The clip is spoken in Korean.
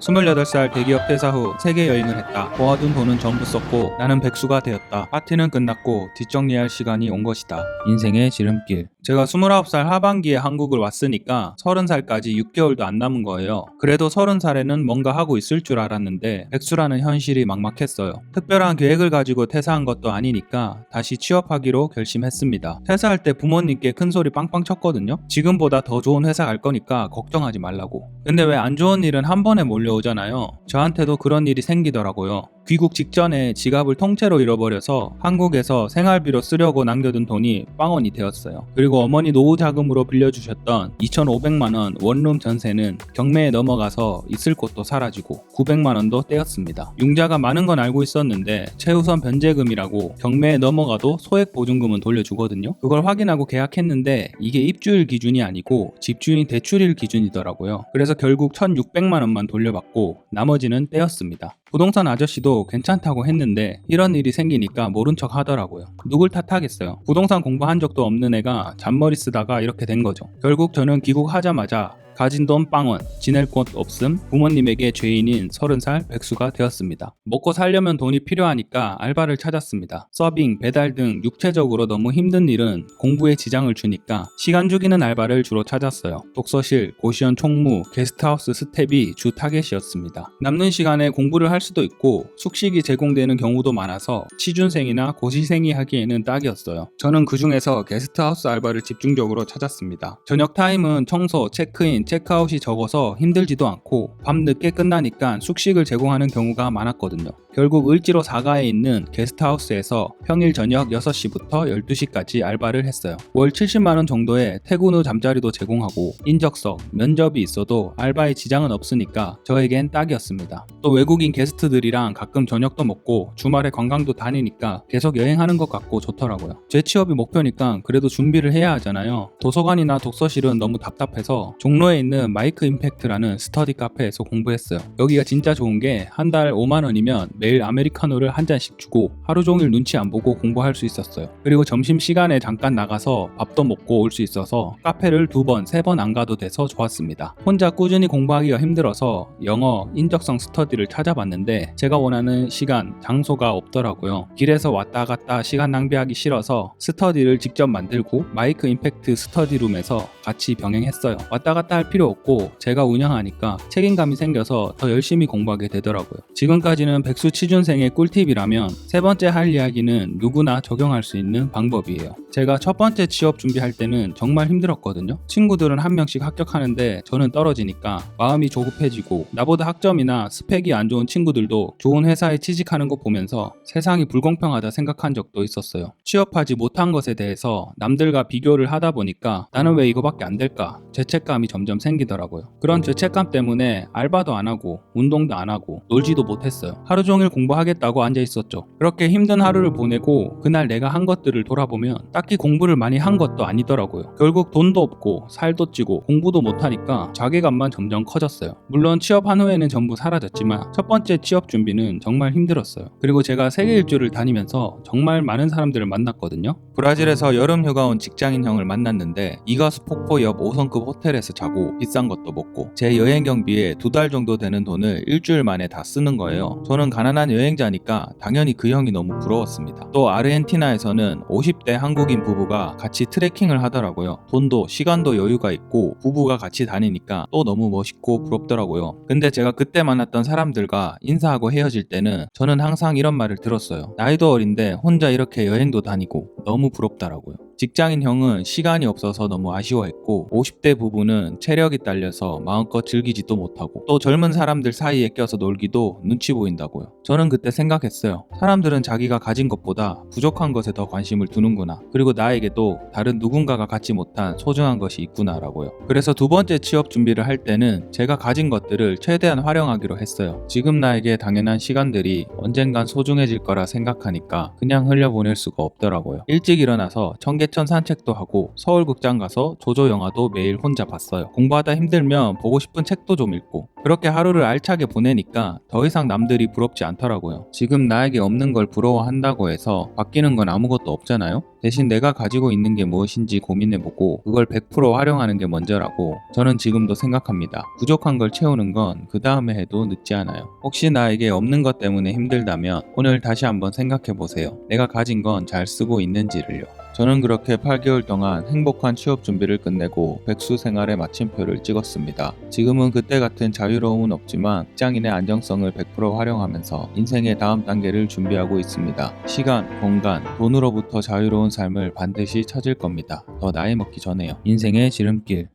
28살 대기업 퇴사 후 세계 여행을 했다. 모아둔 돈은 전부 썼고 나는 백수가 되었다. 파티는 끝났고 뒷정리할 시간이 온 것이다. 인생의 지름길. 제가 29살 하반기에 한국을 왔으니까 30살까지 6개월도 안 남은 거예요. 그래도 30살에는 뭔가 하고 있을 줄 알았는데 백수라는 현실이 막막했어요. 특별한 계획을 가지고 퇴사한 것도 아니니까 다시 취업하기로 결심했습니다. 퇴사할 때 부모님께 큰소리 빵빵 쳤거든요. 지금보다 더 좋은 회사 갈 거니까 걱정하지 말라고. 근데 왜 안 좋은 일은 한 번에 몰려오잖아요. 저한테도 그런 일이 생기더라고요. 귀국 직전에 지갑을 통째로 잃어버려서 한국에서 생활비로 쓰려고 남겨둔 돈이 빵원이 되었어요. 그리고 어머니 노후 자금으로 빌려주셨던 2,500만원 원룸 전세는 경매에 넘어가서 있을 곳도 사라지고 900만원도 떼었습니다. 융자가 많은 건 알고 있었는데 최우선 변제금이라고 경매에 넘어가도 소액 보증금은 돌려주거든요. 그걸 확인하고 계약했는데 이게 입주일 기준이 아니고 집주인 대출일 기준이더라고요. 그래서 결국 1,600만원만 돌려받고 나머지는 떼었습니다. 부동산 아저씨도 괜찮다고 했는데 이런 일이 생기니까 모른 척 하더라고요. 누굴 탓하겠어요. 부동산 공부한 적도 없는 애가 잔머리 쓰다가 이렇게 된 거죠. 결국 저는 귀국하자마자 가진 돈 빵원, 지낼 곳 없음, 부모님에게 죄인인 30살 백수가 되었습니다. 먹고 살려면 돈이 필요하니까 알바를 찾았습니다. 서빙, 배달 등 육체적으로 너무 힘든 일은 공부에 지장을 주니까 시간 죽이는 알바를 주로 찾았어요. 독서실, 고시원 총무, 게스트하우스 스텝이 주 타겟이었습니다. 남는 시간에 공부를 할 수도 있고 숙식이 제공되는 경우도 많아서 취준생이나 고시생이 하기에는 딱이었어요. 저는 그 중에서 게스트하우스 알바를 집중적으로 찾았습니다. 저녁 타임은 청소, 체크인, 체크아웃이 적어서 힘들지도 않고 밤 늦게 끝나니까 숙식을 제공하는 경우가 많았거든요. 결국 을지로 4가에 있는 게스트하우스에서 평일 저녁 6시부터 12시까지 알바를 했어요. 월 70만원 정도의 퇴근 후 잠자리도 제공하고 인적서, 면접이 있어도 알바에 지장은 없으니까 저에겐 딱이었습니다. 또 외국인 게스트들이랑 가끔 저녁도 먹고 주말에 관광도 다니니까 계속 여행하는 것 같고 좋더라고요. 제 취업이 목표니까 그래도 준비를 해야 하잖아요. 도서관이나 독서실은 너무 답답해서 종로에 있는 마이크 임팩트라는 스터디 카페에서 공부했어요. 여기가 진짜 좋은 게 한 달 5만원이면 매일 아메리카노를 한 잔씩 주고 하루 종일 눈치 안 보고 공부할 수 있었어요. 그리고 점심시간에 잠깐 나가서 밥도 먹고 올 수 있어서 카페를 2번, 3번 안 가도 돼서 좋았습니다. 혼자 꾸준히 공부하기가 힘들어서 영어, 인적성 스터디를 찾아봤는데 제가 원하는 시간, 장소가 없더라고요. 길에서 왔다 갔다 시간 낭비하기 싫어서 스터디를 직접 만들고 마이크 임팩트 스터디룸에서 같이 병행했어요. 왔다 갔다 할 필요 없고 제가 운영하니까 책임감이 생겨서 더 열심히 공부하게 되더라고요. 지금까지는 백수 취준생의 꿀팁이라면 세 번째 할 이야기는 누구나 적용할 수 있는 방법이에요. 제가 첫 번째 취업 준비할 때는 정말 힘들었거든요. 친구들은 한 명씩 합격하는데 저는 떨어지니까 마음이 조급해지고 나보다 학점이나 스펙이 안 좋은 친구들도 좋은 회사에 취직하는 거 보면서 세상이 불공평하다 생각한 적도 있었어요. 취업하지 못한 것에 대해서 남들과 비교를 하다 보니까 나는 왜 이거밖에 안 될까? 죄책감이 점점 생기더라고요. 그런 죄책감 때문에 알바도 안 하고 운동도 안 하고 놀지도 못했어요. 하루 종일 공부하겠다고 앉아 있었죠. 그렇게 힘든 하루를 보내고 그날 내가 한 것들을 돌아보면 딱히 공부를 많이 한 것도 아니더라고요. 결국 돈도 없고 살도 찌고 공부도 못하니까 자괴감만 점점 커졌어요. 물론 취업한 후에는 전부 사라졌지만 첫 번째 취업 준비는 정말 힘들었어요. 그리고 제가 세계 일주를 다니면서 정말 많은 사람들을 만났거든요. 브라질에서 여름 휴가 온 직장인 형을 만났는데 이가수 폭포 옆 5성급 호텔에서 자고 비싼 것도 먹고 제 여행 경비에 2달 정도 되는 돈을 일주일 만에 다 쓰는 거예요. 저는 가난한 여행자니까 당연히 그 형이 너무 부러웠습니다. 또 아르헨티나에서는 50대 한국인 부부가 같이 트레킹을 하더라고요. 돈도 시간도 여유가 있고 부부가 같이 다니니까 또 너무 멋있고 부럽더라고요. 근데 제가 그때 만났던 사람들과 인사하고 헤어질 때는 저는 항상 이런 말을 들었어요. 나이도 어린데 혼자 이렇게 여행도 다니고 너무 부럽다라고요. 직장인 형은 시간이 없어서 너무 아쉬워했고 50대 부부는 체력이 딸려서 마음껏 즐기지도 못하고 또 젊은 사람들 사이에 껴서 놀기도 눈치 보인다고요. 저는 그때 생각했어요. 사람들은 자기가 가진 것보다 부족한 것에 더 관심을 두는구나. 그리고 나에게도 다른 누군가가 갖지 못한 소중한 것이 있구나라고요. 그래서 두 번째 취업 준비를 할 때는 제가 가진 것들을 최대한 활용하기로 했어요. 지금 나에게 당연한 시간들이 언젠간 소중해질 거라 생각하니까 그냥 흘려보낼 수가 없더라고요. 일찍 일어나서 청계 하계천 산책도 하고 서울 극장 가서 조조 영화도 매일 혼자 봤어요. 공부하다 힘들면 보고 싶은 책도 좀 읽고 그렇게 하루를 알차게 보내니까 더 이상 남들이 부럽지 않더라고요. 지금 나에게 없는 걸 부러워한다고 해서 바뀌는 건 아무것도 없잖아요. 대신 내가 가지고 있는 게 무엇인지 고민해보고 그걸 100% 활용하는 게 먼저라고 저는 지금도 생각합니다. 부족한 걸 채우는 건 그 다음에 해도 늦지 않아요. 혹시 나에게 없는 것 때문에 힘들다면 오늘 다시 한번 생각해보세요. 내가 가진 건 잘 쓰고 있는지를요. 저는 그렇게 8개월 동안 행복한 취업 준비를 끝내고 백수 생활의 마침표를 찍었습니다. 지금은 그때 같은 자유로움은 없지만 직장인의 안정성을 100% 활용하면서 인생의 다음 단계를 준비하고 있습니다. 시간, 공간, 돈으로부터 자유로운 삶을 반드시 찾을 겁니다. 더 나이 먹기 전에요. 인생의 지름길.